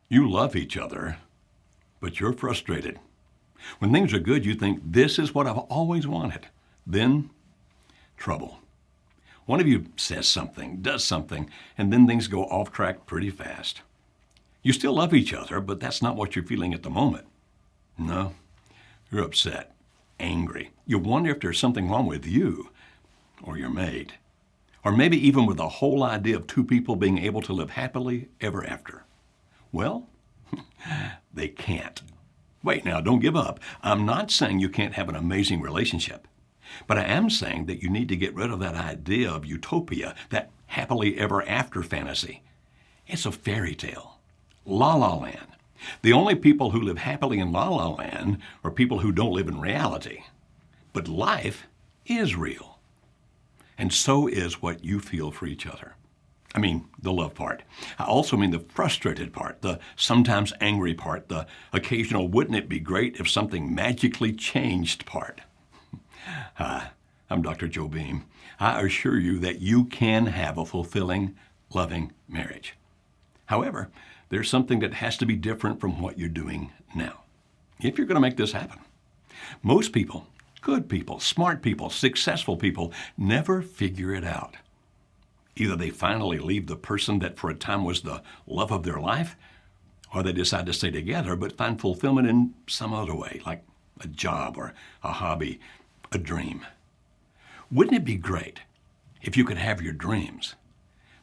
You love each other, but you're frustrated. When things are good, you think, this is what I've always wanted. Then, trouble. One of you says something, does something, and then things go off track pretty fast. You still love each other, but that's not what you're feeling at the moment. No, you're upset, angry. You wonder if there's something wrong with you or your mate, or maybe even with the whole idea of two people being able to live happily ever after. Well, they can't. Wait now, don't give up. I'm not saying you can't have an amazing relationship, but I am saying that you need to get rid of that idea of utopia, that happily ever after fantasy. It's a fairy tale. La La Land. The only people who live happily in La La Land are people who don't live in reality. But life is real. And so is what you feel for each other. I mean, the love part. I also mean the frustrated part, the sometimes angry part, the occasional wouldn't it be great if something magically changed part. Hi, I'm Dr. Joe Beam. I assure you that you can have a fulfilling, loving marriage. However, there's something that has to be different from what you're doing now, if you're going to make this happen. Most people, good people, smart people, successful people, never figure it out. Either they finally leave the person that for a time was the love of their life, or they decide to stay together but find fulfillment in some other way, like a job or a hobby, a dream. Wouldn't it be great if you could have your dreams,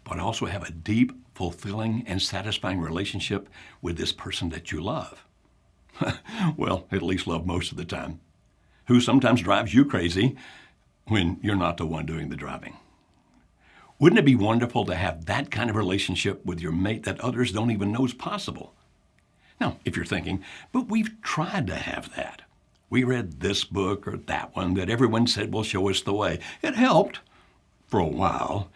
but also have a deep, fulfilling, and satisfying relationship with this person that you love? Well, at least love most of the time, who sometimes drives you crazy when you're not the one doing the driving. Wouldn't it be wonderful to have that kind of relationship with your mate that others don't even know is possible? Now, if you're thinking, but we've tried to have that. We read this book or that one that everyone said will show us the way. It helped for a while.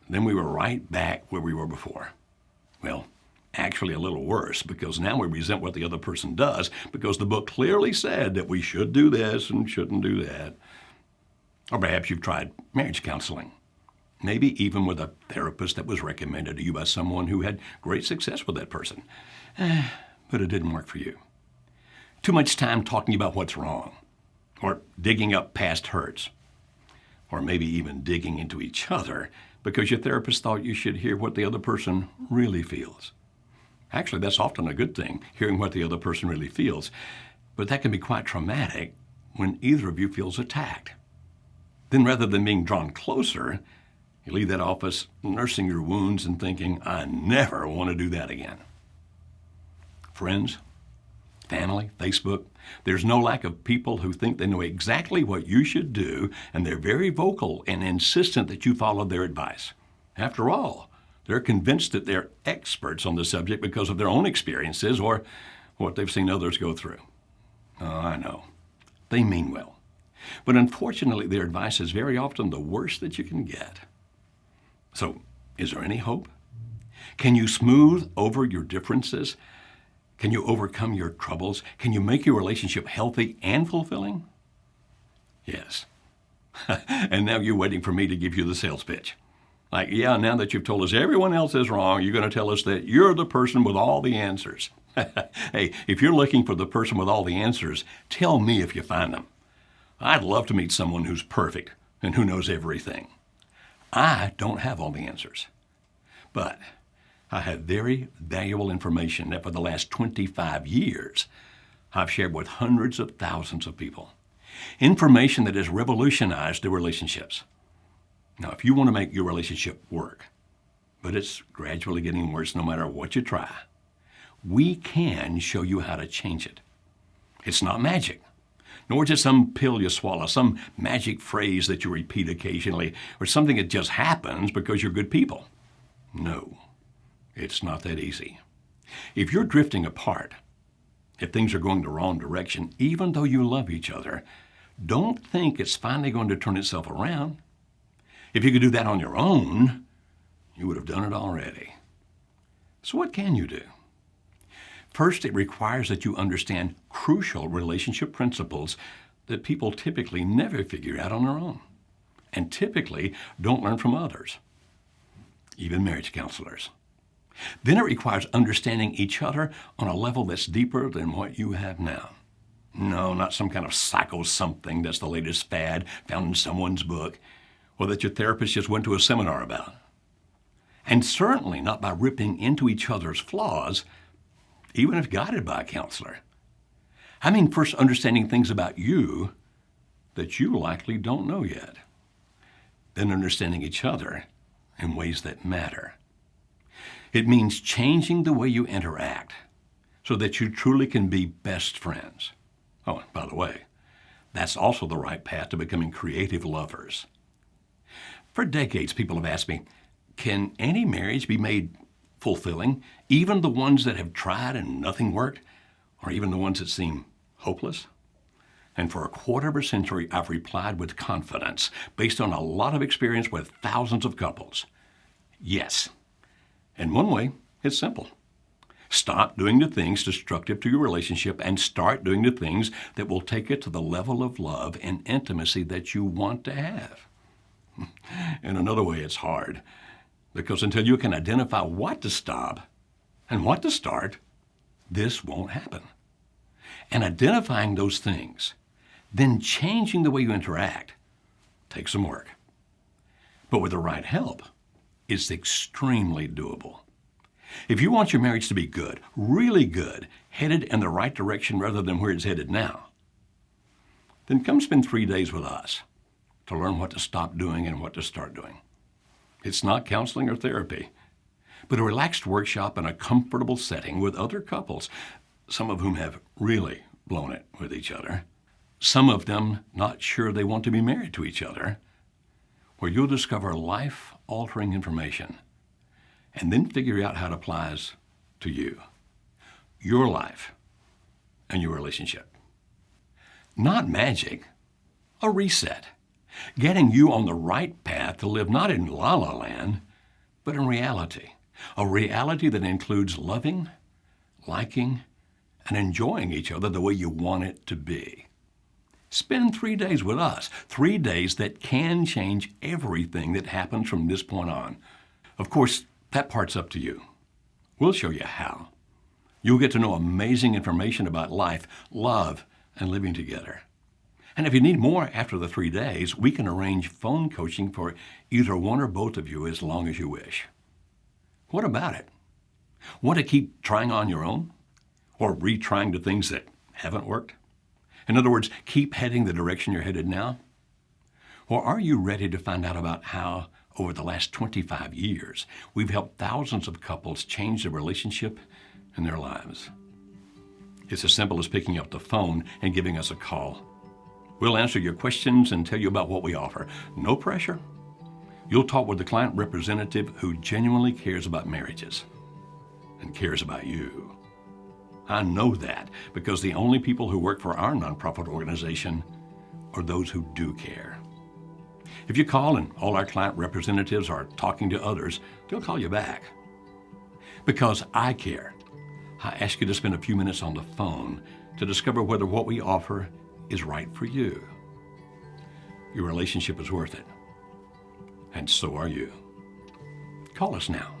Then we were right back where we were before. Well, actually a little worse, because now we resent what the other person does because the book clearly said that we should do this and shouldn't do that. Or perhaps you've tried marriage counseling, maybe even with a therapist that was recommended to you by someone who had great success with that person, but it didn't work for you. Too much time talking about what's wrong, or digging up past hurts, or maybe even digging into each other because your therapist thought you should hear what the other person really feels. Actually, that's often a good thing, hearing what the other person really feels, but that can be quite traumatic when either of you feels attacked. Then rather than being drawn closer, you leave that office nursing your wounds and thinking, I never want to do that again. Friends, family, Facebook, there's no lack of people who think they know exactly what you should do, and they're very vocal and insistent that you follow their advice. After all, they're convinced that they're experts on the subject because of their own experiences or what they've seen others go through. Oh, I know. They mean well. But unfortunately, their advice is very often the worst that you can get. So, is there any hope? Can you smooth over your differences? Can you overcome your troubles? Can you make your relationship healthy and fulfilling? Yes. And now you're waiting for me to give you the sales pitch. Like, yeah, now that you've told us everyone else is wrong, you're going to tell us that you're the person with all the answers. Hey, if you're looking for the person with all the answers, tell me if you find them. I'd love to meet someone who's perfect and who knows everything. I don't have all the answers, but I have very valuable information that for the last 25 years, I've shared with hundreds of thousands of people. Information that has revolutionized their relationships. Now, if you want to make your relationship work, but it's gradually getting worse no matter what you try, we can show you how to change it. It's not magic, nor just some pill you swallow, some magic phrase that you repeat occasionally, or something that just happens because you're good people. No, it's not that easy. If you're drifting apart, if things are going the wrong direction, even though you love each other, don't think it's finally going to turn itself around. If you could do that on your own, you would have done it already. So what can you do? First, it requires that you understand crucial relationship principles that people typically never figure out on their own, and typically don't learn from others, even marriage counselors. Then it requires understanding each other on a level that's deeper than what you have now. No, not some kind of psycho something that's the latest fad found in someone's book or that your therapist just went to a seminar about. And certainly not by ripping into each other's flaws, even if guided by a counselor. I mean, first understanding things about you that you likely don't know yet. Then understanding each other in ways that matter. It means changing the way you interact so that you truly can be best friends. Oh, and by the way, that's also the right path to becoming creative lovers. For decades, people have asked me, can any marriage be made fulfilling, even the ones that have tried and nothing worked, or even the ones that seem hopeless? And for a quarter of a century, I've replied with confidence, based on a lot of experience with thousands of couples. Yes. In one way, it's simple. Stop doing the things destructive to your relationship and start doing the things that will take it to the level of love and intimacy that you want to have. In another way, it's hard, because until you can identify what to stop and what to start, this won't happen. And identifying those things, then changing the way you interact, takes some work. But with the right help, it's extremely doable. If you want your marriage to be good, really good, headed in the right direction rather than where it's headed now, then come spend 3 days with us to learn what to stop doing and what to start doing. It's not counseling or therapy, but a relaxed workshop in a comfortable setting with other couples, some of whom have really blown it with each other, some of them not sure they want to be married to each other, where you'll discover life-altering information and then figure out how it applies to you, your life, and your relationship. Not magic, a reset, getting you on the right path to live not in la-la land, but in reality, a reality that includes loving, liking, and enjoying each other the way you want it to be. Spend 3 days with us, 3 days that can change everything that happens from this point on. Of course, that part's up to you. We'll show you how. You'll get to know amazing information about life, love, and living together. And if you need more after the 3 days, we can arrange phone coaching for either one or both of you as long as you wish. What about it? Want to keep trying on your own? Or retrying the things that haven't worked? In other words, keep heading the direction you're headed now? Or are you ready to find out about how, over the last 25 years, we've helped thousands of couples change their relationship and their lives? It's as simple as picking up the phone and giving us a call. We'll answer your questions and tell you about what we offer. No pressure. You'll talk with the client representative who genuinely cares about marriages and cares about you. I know that because the only people who work for our nonprofit organization are those who do care. If you call and all our client representatives are talking to others, they'll call you back. Because I care, I ask you to spend a few minutes on the phone to discover whether what we offer is right for you. Your relationship is worth it, and so are you. Call us now.